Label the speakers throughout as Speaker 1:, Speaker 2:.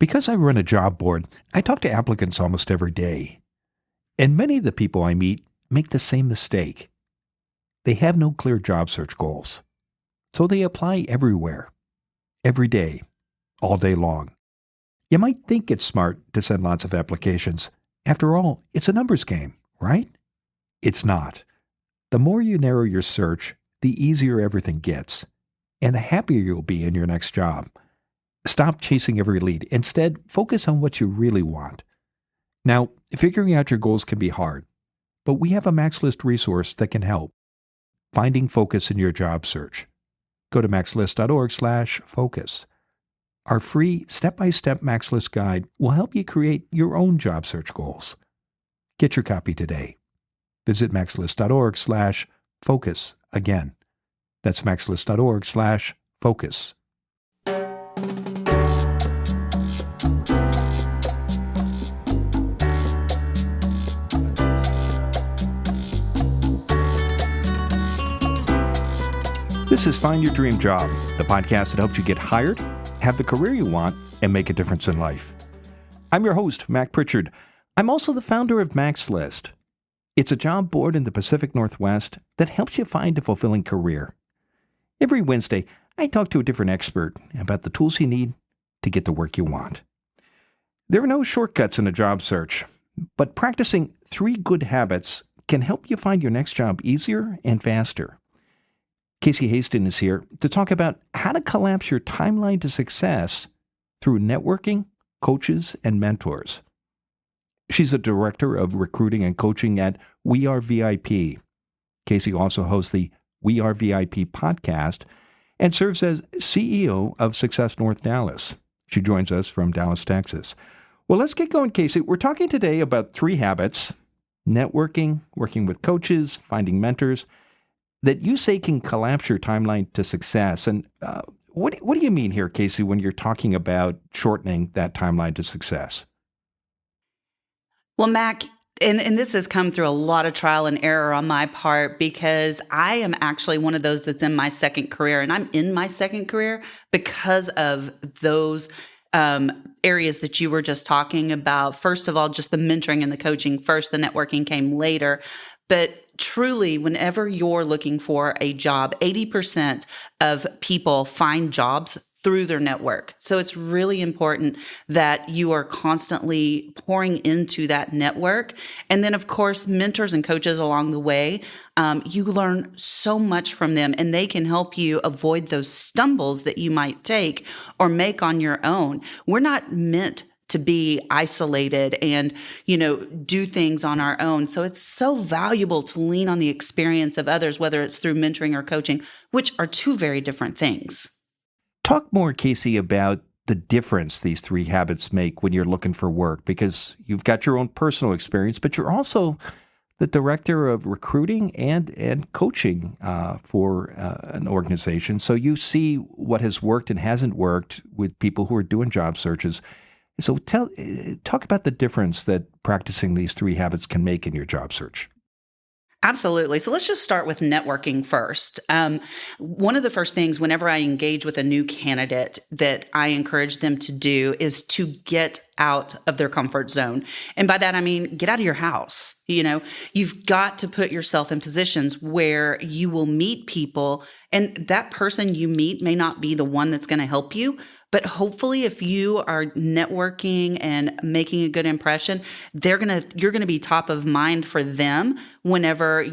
Speaker 1: Because I run a job board, I talk to applicants almost every day. And many of the people I meet make the same mistake. They have no clear job search goals. So they apply everywhere, every day, all day long. You might think it's smart to send lots of applications. After all, it's a numbers game, right? It's not. The more you narrow your search, the easier everything gets, and the happier you'll be in your next job. Stop chasing every lead. Instead, focus on what you really want. Now, figuring out your goals can be hard, but we have a MaxList resource that can help. Finding focus in your job search. Go to maxlist.org/focus. Our free step-by-step MaxList guide will help you create your own job search goals. Get your copy today. Visit maxlist.org/focus. Again, that's maxlist.org/focus. This is Find Your Dream Job, the podcast that helps you get hired, have the career you want, and make a difference in life. I'm your host, Mac Pritchard. I'm also the founder of MaxList. It's a job board in the Pacific Northwest that helps you find a fulfilling career. Every Wednesday, I talk to a different expert about the tools you need to get the work you want. There are no shortcuts in a job search, but practicing 3 good habits can help you find your next job easier and faster. Casey Hasten is here to talk about how to collapse your timeline to success through networking, coaches, and mentors. She's a director of recruiting and coaching at We Are VIP. Casey also hosts the We Are VIP podcast and serves as CEO of Success North Dallas. She joins us from Dallas, Texas. Well, let's get going, Casey. We're talking today about 3 habits: networking, working with coaches, finding mentors, that you say can collapse your timeline to success. And what do you mean here, Casey, when you're talking about shortening that timeline to success?
Speaker 2: Well, Mac, and this has come through a lot of trial and error on my part, because I am actually one of those that's in my second career, and I'm in my second career because of those areas that you were just talking about. First of all, just the mentoring and the coaching first, the networking came later. But truly, whenever you're looking for a job, 80% of people find jobs through their network. So it's really important that you are constantly pouring into that network. And then, of course, mentors and coaches along the way. You learn so much from them, and they can help you avoid those stumbles that you might take or make on your own. We're not meant to be isolated and, do things on our own. So it's so valuable to lean on the experience of others, whether it's through mentoring or coaching, which are 2 very different things.
Speaker 1: Talk more, Casey, about the difference these 3 habits make when you're looking for work, because you've got your own personal experience, but you're also the director of recruiting and coaching for an organization. So you see what has worked and hasn't worked with people who are doing job searches. So talk about the difference that practicing these 3 habits can make in your job search.
Speaker 2: Absolutely. So let's just start with networking first. One of the first things whenever I engage with a new candidate that I encourage them to do is to get out of their comfort zone. And by that, I mean, get out of your house. You've got to put yourself in positions where you will meet people, and that person you meet may not be the one that's going to help you. But hopefully, if you are networking and making a good impression, you're going to be top of mind for them whenever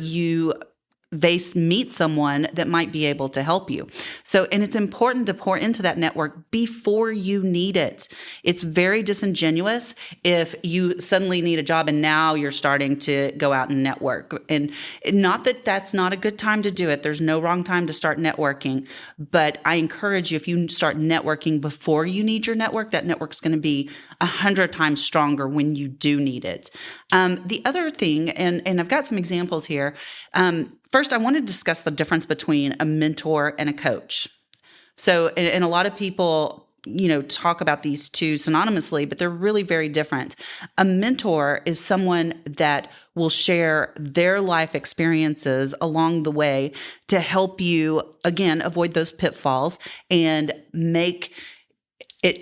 Speaker 2: they meet someone that might be able to help you. So, and it's important to pour into that network before you need it. It's very disingenuous if you suddenly need a job and now you're starting to go out and network. And not that that's not a good time to do it. There's no wrong time to start networking. But I encourage you, if you start networking before you need your network, that network's going to be 100 times stronger when you do need it. The other thing, and I've got some examples here. First, I want to discuss the difference between a mentor and a coach. So, and a lot of people, talk about these 2 synonymously, but they're really very different. A mentor is someone that will share their life experiences along the way to help you, again, avoid those pitfalls and make it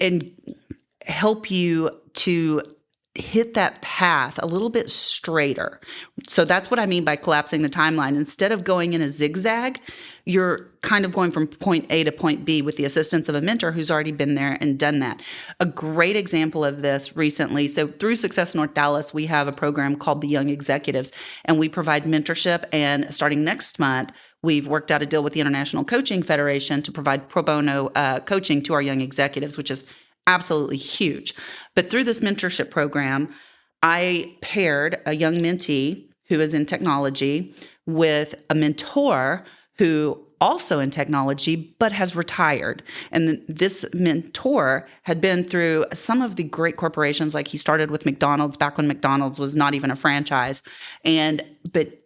Speaker 2: help you to hit that path a little bit straighter. So that's what I mean by collapsing the timeline. Instead of going in a zigzag, you're kind of going from point A to point B with the assistance of a mentor who's already been there and done that. A great example of this recently, so through Success North Dallas, we have a program called the Young Executives, and we provide mentorship. And starting next month, we've worked out a deal with the International Coaching Federation to provide pro bono coaching to our young executives, which is absolutely huge. But through this mentorship program, I paired a young mentee who is in technology with a mentor who also in technology, but has retired. And this mentor had been through some of the great corporations, like he started with McDonald's back when McDonald's was not even a franchise. But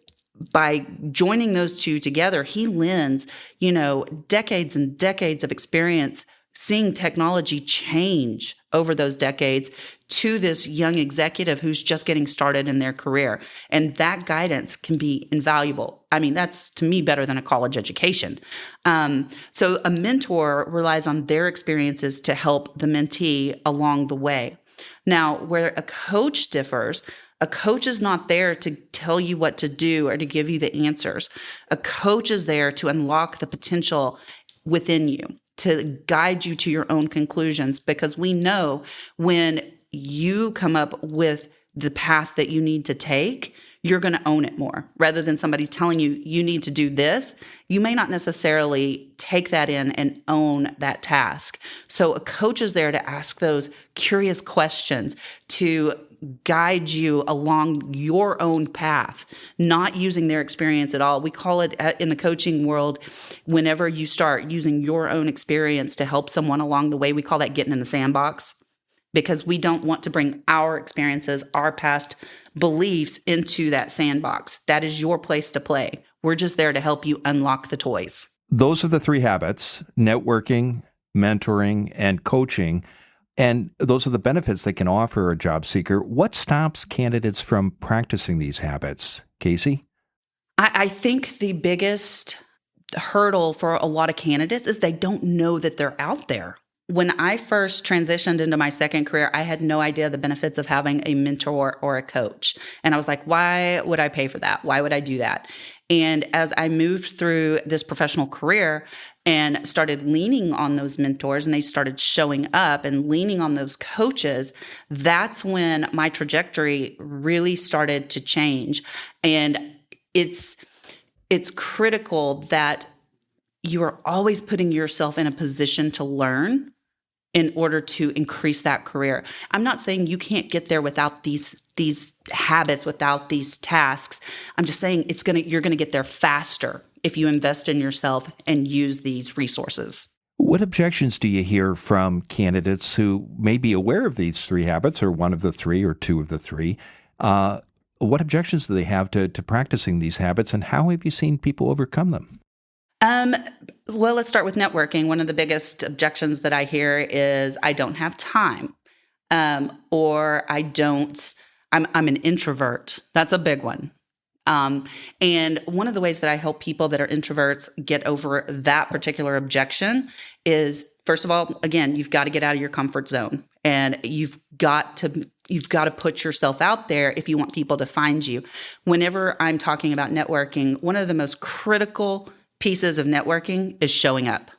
Speaker 2: by joining those two together, he lends, decades and decades of experience seeing technology change over those decades to this young executive who's just getting started in their career. And that guidance can be invaluable. I mean, that's to me better than a college education. So a mentor relies on their experiences to help the mentee along the way. Now, where a coach differs, a coach is not there to tell you what to do or to give you the answers. A coach is there to unlock the potential within you, to guide you to your own conclusions, because we know when you come up with the path that you need to take, you're going to own it more. Rather than somebody telling you, you need to do this, you may not necessarily take that in and own that task. So a coach is there to ask those curious questions, to guide you along your own path, not using their experience at all. We call it in the coaching world, whenever you start using your own experience to help someone along the way, we call that getting in the sandbox, because we don't want to bring our experiences, our past beliefs into that sandbox. That is your place to play. We're just there to help you unlock the toys.
Speaker 1: Those are the three habits: networking, mentoring, and coaching. And those are the benefits they can offer a job seeker. What stops candidates from practicing these habits, Casey?
Speaker 2: I think the biggest hurdle for a lot of candidates is they don't know that they're out there. When I first transitioned into my second career, I had no idea the benefits of having a mentor or a coach. And I was like, why would I pay for that? Why would I do that? And as I moved through this professional career and started leaning on those mentors, and they started showing up and leaning on those coaches, that's when my trajectory really started to change. And it's critical that you are always putting yourself in a position to learn in order to increase that career. I'm not saying you can't get there without these habits, without these tasks. I'm just saying you're going to get there faster if you invest in yourself and use these resources.
Speaker 1: What objections do you hear from candidates who may be aware of these three habits, or one of the three, or two of the three? What objections do they have to practicing these habits, and how have you seen people overcome them?
Speaker 2: Well, let's start with networking. One of the biggest objections that I hear is, I don't have time, or I'm an introvert. That's a big one. And one of the ways that I help people that are introverts get over that particular objection is, first of all, again, you've got to get out of your comfort zone, and you've got to put yourself out there if you want people to find you. Whenever I'm talking about networking, one of the most critical pieces of networking is showing up.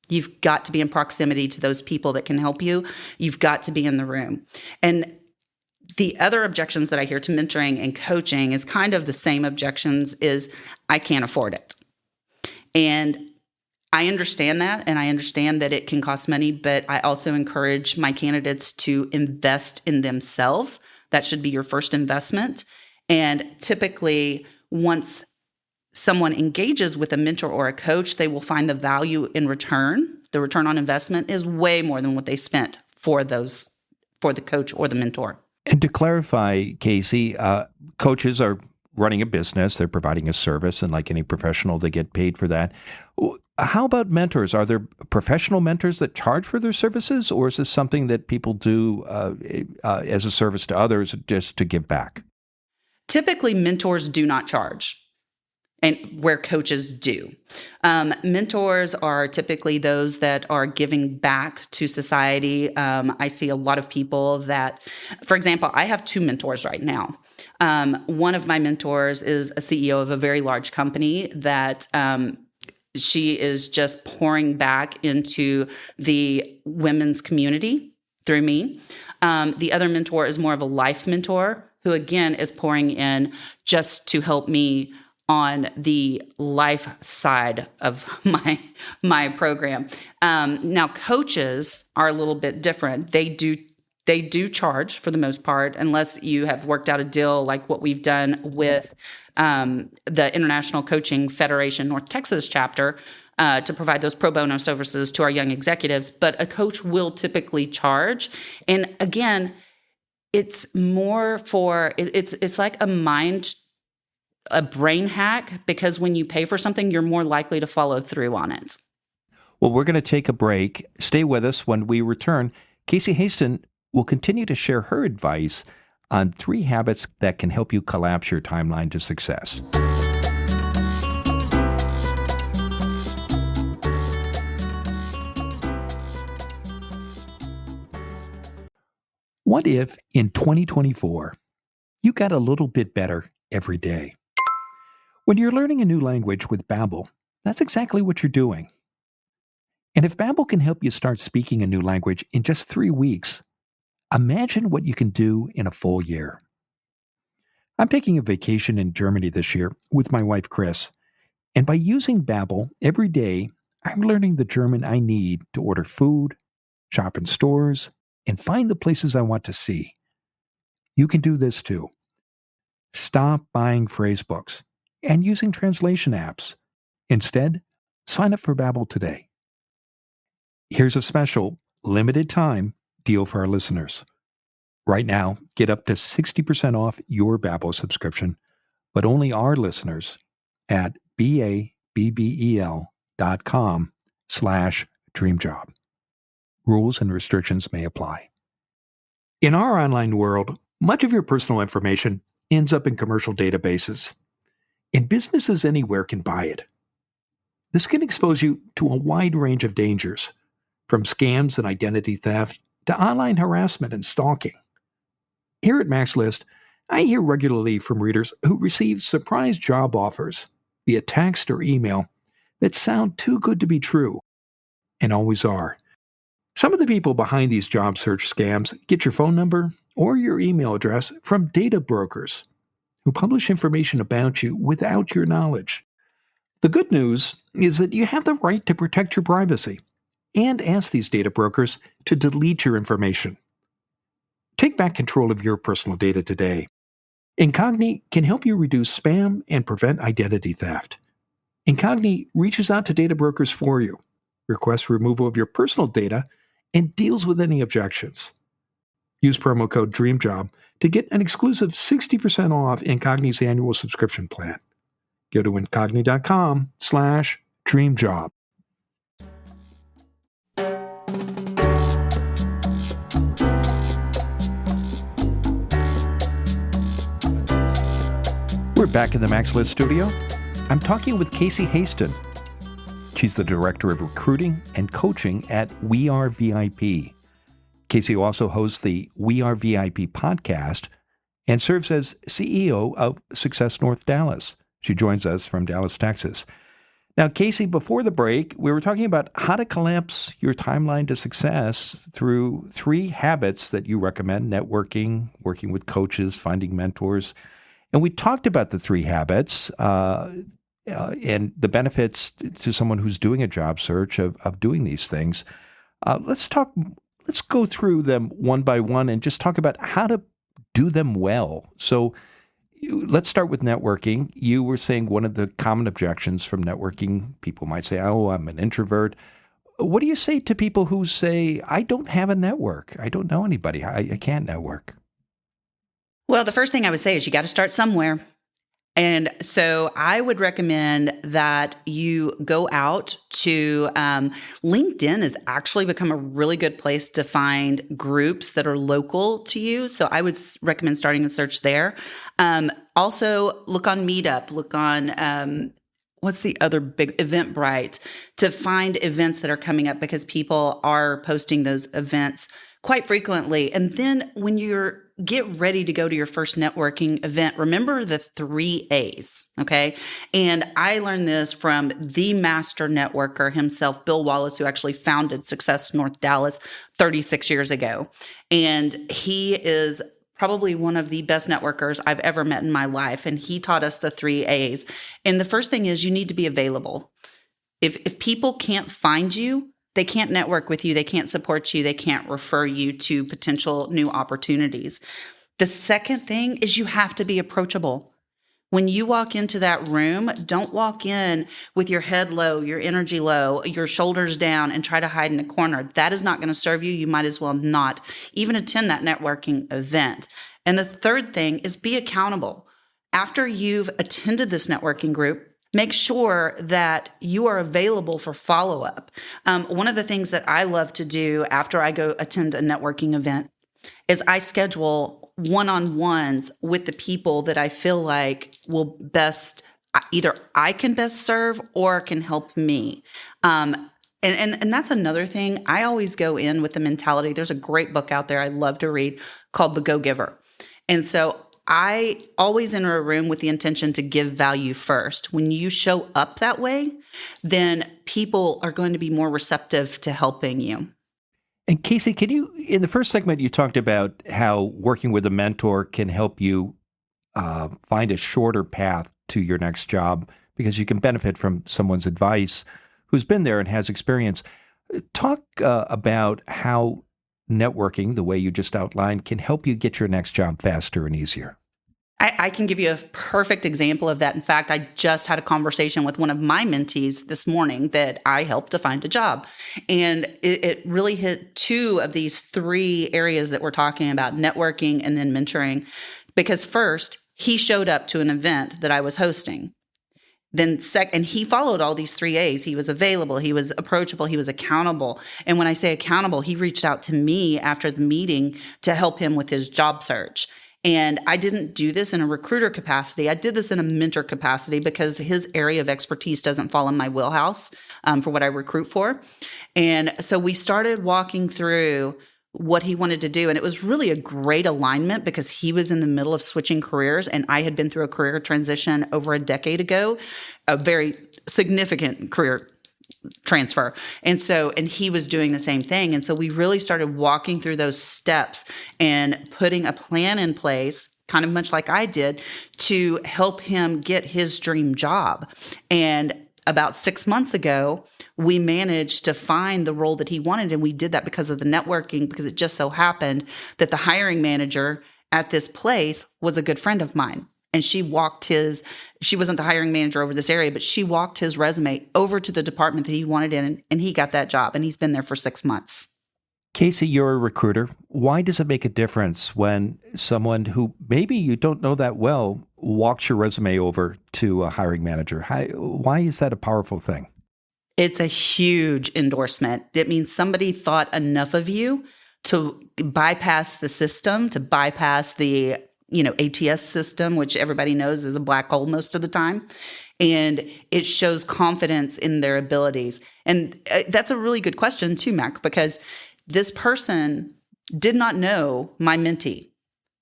Speaker 2: You've got to be in proximity to those people that can help you. You've got to be in the room. And the other objections that I hear to mentoring and coaching is kind of the same objections, is I can't afford it. And I understand that, and I understand that it can cost money, but I also encourage my candidates to invest in themselves. That should be your first investment. And typically, once someone engages with a mentor or a coach, they will find the value in return. The return on investment is way more than what they spent for the coach or the mentor.
Speaker 1: And to clarify, Casey, coaches are running a business. They're providing a service, and like any professional, they get paid for that. How about mentors? Are there professional mentors that charge for their services, or is this something that people do as a service to others just to give back?
Speaker 2: Typically, mentors do not charge. and where coaches do. Mentors are typically those that are giving back to society. I see a lot of people that, for example, I have 2 mentors right now. One of my mentors is a CEO of a very large company that she is just pouring back into the women's community through me. The other mentor is more of a life mentor who, again, is pouring in just to help me on the life side of my program. Now, coaches are a little bit different. They do charge for the most part, unless you have worked out a deal like what we've done with the International Coaching Federation North Texas chapter to provide those pro bono services to our young executives. But a coach will typically charge. And again, it's more for, it's like a brain hack, because when you pay for something, you're more likely to follow through on it.
Speaker 1: Well, we're going to take a break. Stay with us. When we return, Casey Hasten will continue to share her advice on 3 habits that can help you collapse your timeline to success. What if in 2024, you got a little bit better every day? When you're learning a new language with Babbel, that's exactly what you're doing. And if Babbel can help you start speaking a new language in just 3 weeks, imagine what you can do in a full year. I'm taking a vacation in Germany this year with my wife, Chris, and by using Babbel every day, I'm learning the German I need to order food, shop in stores, and find the places I want to see. You can do this too. Stop buying phrase books and using translation apps. Instead, sign up for Babbel today. Here's a special, limited time deal for our listeners. Right now, get up to 60% off your Babbel subscription, but only our listeners at babbel.com/dreamjob. Rules and restrictions may apply. In our online world, much of your personal information ends up in commercial databases, and businesses anywhere can buy it. This can expose you to a wide range of dangers, from scams and identity theft to online harassment and stalking. Here at MaxList, I hear regularly from readers who receive surprise job offers via text or email that sound too good to be true, and always are. Some of the people behind these job search scams get your phone number or your email address from data brokers who publish information about you without your knowledge. The good news is that you have the right to protect your privacy and ask these data brokers to delete your information. Take back control of your personal data today. Incogni can help you reduce spam and prevent identity theft. Incogni reaches out to data brokers for you, requests removal of your personal data, and deals with any objections. Use promo code DREAMJOB to get an exclusive 60% off Incogni's annual subscription plan. Go to incogni.com/dreamjob. We're back in the MaxList studio. I'm talking with Casey Hasten. She's the Director of Recruiting and Coaching at We Are VIP. Casey also hosts the We Are VIP podcast and serves as CEO of Success North Dallas. She joins us from Dallas, Texas. Now, Casey, before the break, we were talking about how to collapse your timeline to success through 3 habits that you recommend: networking, working with coaches, finding mentors. And we talked about the 3 habits and the benefits to someone who's doing a job search of doing these things. Let's go through them one by one and just talk about how to do them well. So let's start with networking. You were saying one of the common objections from networking, people might say, oh, I'm an introvert. What do you say to people who say, I don't have a network? I don't know anybody. I can't network.
Speaker 2: Well, the first thing I would say is you got to start somewhere. And so I would recommend that you go out to LinkedIn has actually become a really good place to find groups that are local to you. So I would recommend starting a search there. Also, look on Meetup, look on what's the other big Eventbrite to find events that are coming up because people are posting those events quite frequently. And then when you're get ready to go to your first networking event, remember the 3 A's, okay? And I learned this from the master networker himself, Bill Wallace, who actually founded Success North Dallas 36 years ago. And he is probably one of the best networkers I've ever met in my life. And he taught us the 3 A's. And the first thing is you need to be available. If people can't find you, they can't network with you, they can't support you, they can't refer you to potential new opportunities. The second thing is you have to be approachable. When you walk into that room, don't walk in with your head low, your energy low, your shoulders down, and try to hide in a corner. That is not going to serve you. You might as well not even attend that networking event. And the third thing is be accountable. After you've attended this networking group, make sure that you are available for follow-up. One of the things that I love to do after I go attend a networking event is I schedule one-on-ones with the people that I feel like will best, either I can best serve or can help me. And that's another thing. I always go in with the mentality. There's a great book out there I love to read called The Go-Giver. And so I always enter a room with the intention to give value first. When you show up that way, then people are going to be more receptive to helping you.
Speaker 1: And Casey, can you, in the first segment, you talked about how working with a mentor can help you find a shorter path to your next job because you can benefit from someone's advice who's been there and has experience. Talk about how networking, the way you just outlined, can help you get your next job faster and easier.
Speaker 2: I can give you a perfect example of that. In fact, I just had a conversation with one of my mentees this morning that I helped to find a job. And it really hit 2 of these 3 areas that we're talking about, networking and then mentoring. Because first, he showed up to an event that I was hosting. Then and he followed all these 3 A's. He was available, he was approachable, he was accountable. And when I say accountable, he reached out to me after the meeting to help him with his job search. And I didn't do this in a recruiter capacity. I did this in a mentor capacity because his area of expertise doesn't fall in my wheelhouse for what I recruit for. And so we started walking through what he wanted to do. And it was really a great alignment because he was in the middle of switching careers and I had been through a career transition over a decade ago, a very significant career transfer. And he was doing the same thing. And so we really started walking through those steps and putting a plan in place, kind of much like I did, to help him get his dream job. And about 6 months ago, we managed to find the role that he wanted. And we did that because of the networking, because it just so happened that the hiring manager at this place was a good friend of mine. And she wasn't the hiring manager over this area, but she walked his resume over to the department that he wanted in, and he got that job. And he's been there for 6 months.
Speaker 1: Casey, you're a recruiter. Why does it make a difference when someone who maybe you don't know that well walks your resume over to a hiring manager? Why is that a powerful thing?
Speaker 2: It's a huge endorsement. It means somebody thought enough of you to bypass the system, to bypass the ATS system, which everybody knows is a black hole most of the time. And it shows confidence in their abilities. And that's a really good question too, Mac, because this person did not know my mentee,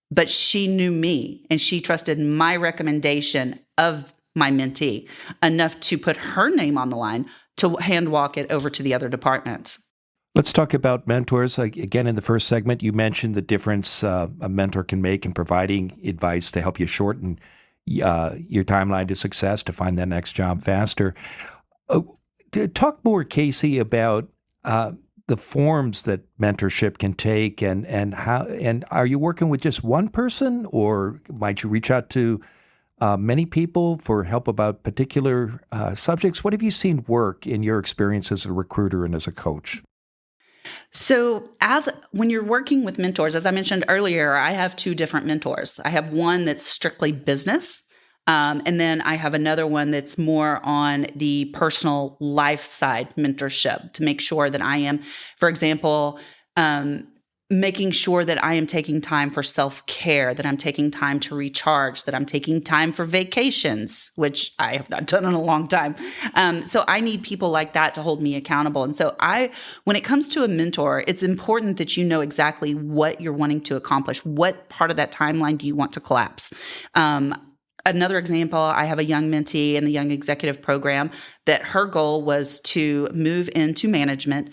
Speaker 2: but she knew me and she trusted my recommendation of my mentee enough to put her name on the line to hand walk it over to the other departments.
Speaker 1: Let's talk about mentors. Again, in the first segment, you mentioned the difference a mentor can make in providing advice to help you shorten your timeline to success, to find that next job faster. Talk more, Casey, about the forms that mentorship can take and how. And are you working with just one person, or might you reach out to many people for help about particular subjects? What have you seen work in your experience as a recruiter and as a coach?
Speaker 2: So when you're working with mentors, as I mentioned earlier, I have 2 different mentors. I have one that's strictly business, And then I have another one that's more on the personal life side mentorship to make sure that I am, for example, making sure that I am taking time for self-care, that I'm taking time to recharge, that I'm taking time for vacations, which I have not done in a long time. So I need people like that to hold me accountable. And so when it comes to a mentor, it's important that you know exactly what you're wanting to accomplish. What part of that timeline do you want to collapse? Another example, I have a young mentee in the Young Executive Program that her goal was to move into management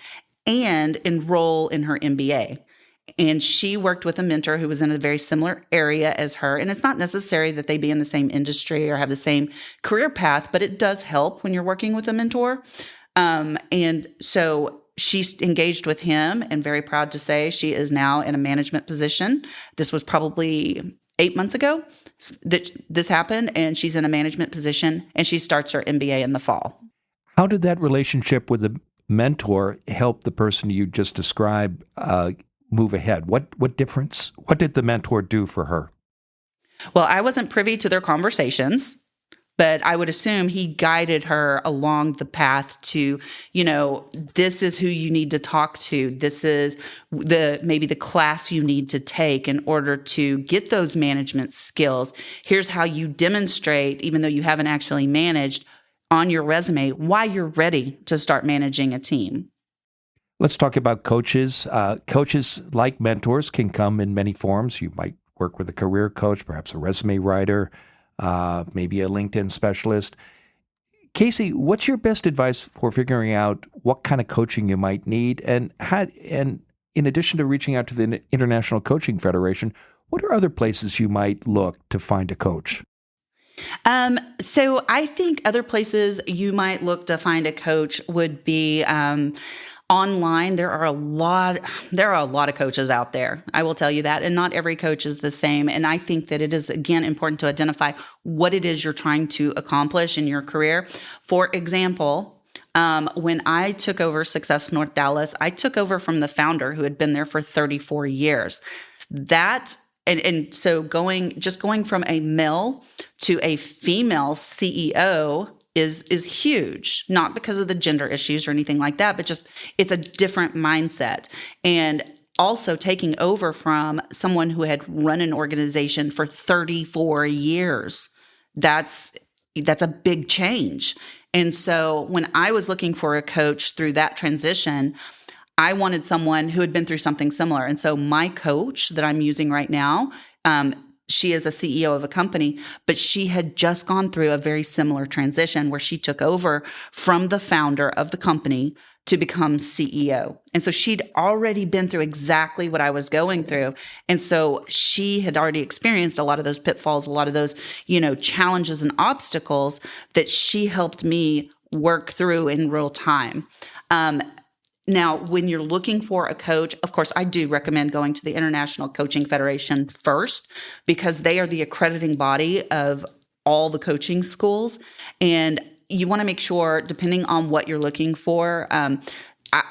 Speaker 2: and enroll in her MBA. And she worked with a mentor who was in a very similar area as her. And it's not necessary that they be in the same industry or have the same career path, but it does help when you're working with a mentor. And so she's engaged with him, and very proud to say she is now in a management position. This was probably 8 months ago that this happened, and she's in a management position, and she starts her MBA in the fall.
Speaker 1: How did that relationship with the mentor help the person you just described move ahead? What difference? What did the mentor do for her?
Speaker 2: Well, I wasn't privy to their conversations, but I would assume he guided her along the path to, this is who you need to talk to. This is maybe the class you need to take in order to get those management skills. Here's how you demonstrate, even though you haven't actually managed, on your resume, why you're ready to start managing a team.
Speaker 1: Let's talk about coaches. Coaches, like mentors, can come in many forms. You might work with a career coach, perhaps a resume writer, maybe a LinkedIn specialist. Casey, what's your best advice for figuring out what kind of coaching you might need? And in addition to reaching out to the International Coaching Federation, what are other places you might look to find a coach?
Speaker 2: So I think other places you might look to find a coach would be online. There are a lot of coaches out there. I will tell you that. And not every coach is the same. And I think that it is, again, important to identify what it is you're trying to accomplish in your career. For example, when I took over Success North Dallas, I took over from the founder who had been there for 34 years. So going from a male to a female CEO is huge, not because of the gender issues or anything like that, but just it's a different mindset. And also taking over from someone who had run an organization for 34 years, that's a big change. And so when I was looking for a coach through that transition, I wanted someone who had been through something similar. And so my coach that I'm using right now, she is a CEO of a company, but she had just gone through a very similar transition where she took over from the founder of the company to become CEO. And so she'd already been through exactly what I was going through. And so she had already experienced a lot of those pitfalls, a lot of those, challenges and obstacles that she helped me work through in real time. Now, when you're looking for a coach, of course, I do recommend going to the International Coaching Federation first, because they are the accrediting body of all the coaching schools. And you want to make sure, depending on what you're looking for,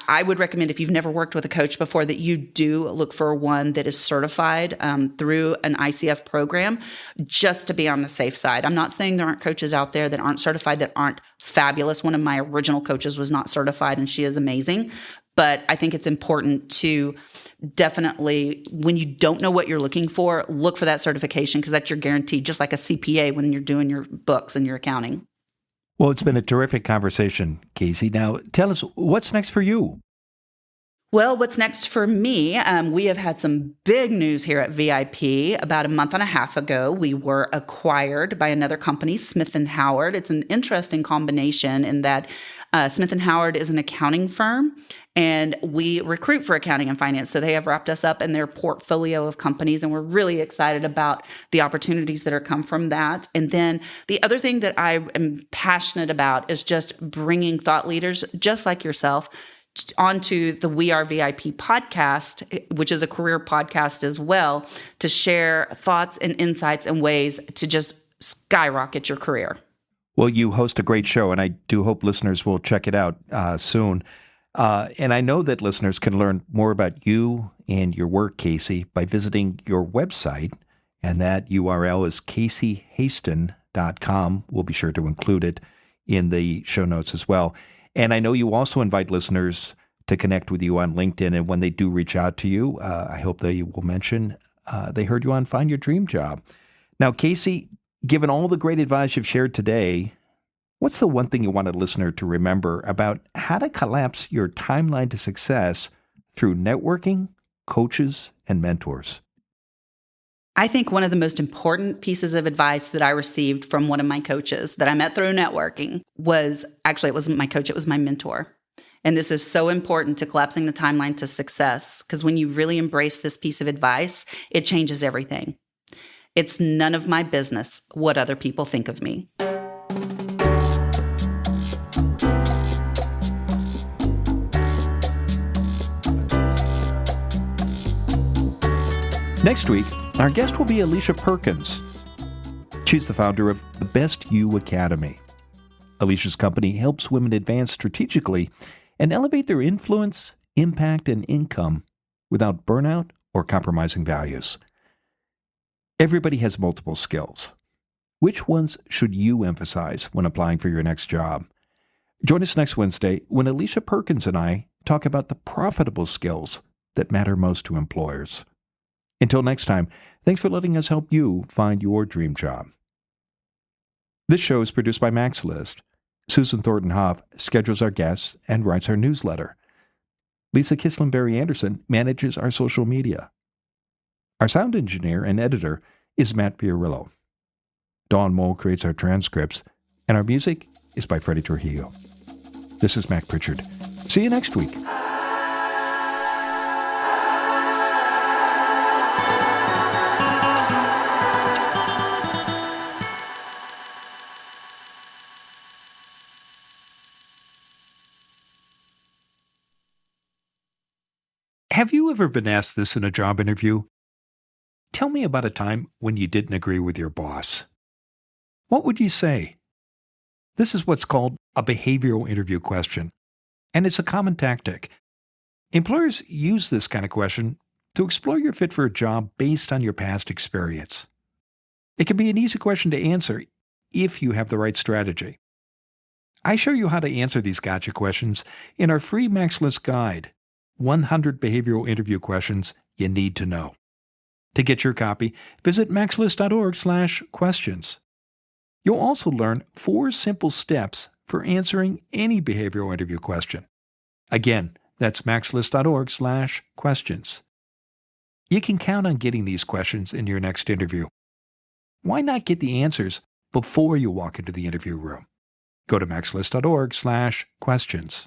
Speaker 2: I would recommend, if you've never worked with a coach before, that you do look for one that is certified through an ICF program, just to be on the safe side. I'm not saying there aren't coaches out there that aren't certified, that aren't fabulous. One of my original coaches was not certified, and she is amazing. But I think it's important to definitely, when you don't know what you're looking for, look for that certification, because that's your guarantee, just like a CPA when you're doing your books and your accounting.
Speaker 1: Well, it's been a terrific conversation, Casey. Now, tell us, what's next for you?
Speaker 2: Well, what's next for me? We have had some big news here at VIP. About a month and a half ago, we were acquired by another company, Smith & Howard. It's an interesting combination in that Smith & Howard is an accounting firm, and we recruit for accounting and finance. So they have wrapped us up in their portfolio of companies, and we're really excited about the opportunities that are come from that. And then the other thing that I am passionate about is just bringing thought leaders just like yourself onto the We Are VIP podcast, which is a career podcast as well, to share thoughts and insights and ways to just skyrocket your career.
Speaker 1: Well, you host a great show, and I do hope listeners will check it out soon. And I know that listeners can learn more about you and your work, Casey, by visiting your website, and that URL is caseyhasten.com. maxlist.com. We'll be sure to include it in the show notes as well. And I know you also invite listeners to connect with you on LinkedIn. And when they do reach out to you, I hope they will mention they heard you on Find Your Dream Job. Now, Casey, given all the great advice you've shared today, what's the one thing you want a listener to remember about how to collapse your timeline to success through networking, coaches, and mentors?
Speaker 2: I think one of the most important pieces of advice that I received from one of my coaches that I met through networking was, actually, it wasn't my coach, it was my mentor. And this is so important to collapsing the timeline to success, because when you really embrace this piece of advice, it changes everything. It's none of my business what other people think of me.
Speaker 1: Next week, our guest will be Alicia Perkins. She's the founder of the Best You Academy. Alicia's company helps women advance strategically and elevate their influence, impact, and income without burnout or compromising values. Everybody has multiple skills. Which ones should you emphasize when applying for your next job? Join us next Wednesday when Alicia Perkins and I talk about the profitable skills that matter most to employers. Until next time, thanks for letting us help you find your dream job. This show is produced by MaxList. Susan Thornton Hoff schedules our guests and writes our newsletter. Lisa Kislenberry Anderson manages our social media. Our sound engineer and editor is Matt Fiorillo. Dawn Mole creates our transcripts, and our music is by Freddie Trujillo. This is Mac Pritchard. See you next week. Have you ever been asked this in a job interview? Tell me about a time when you didn't agree with your boss. What would you say? This is what's called a behavioral interview question, and it's a common tactic. Employers use this kind of question to explore your fit for a job based on your past experience. It can be an easy question to answer if you have the right strategy. I show you how to answer these gotcha questions in our free MaxList guide, 100 Behavioral Interview Questions You Need to Know. To get your copy, visit maxlist.org/questions. You'll also learn 4 simple steps for answering any behavioral interview question. Again, that's maxlist.org/questions. You can count on getting these questions in your next interview. Why not get the answers before you walk into the interview room? Go to maxlist.org/questions.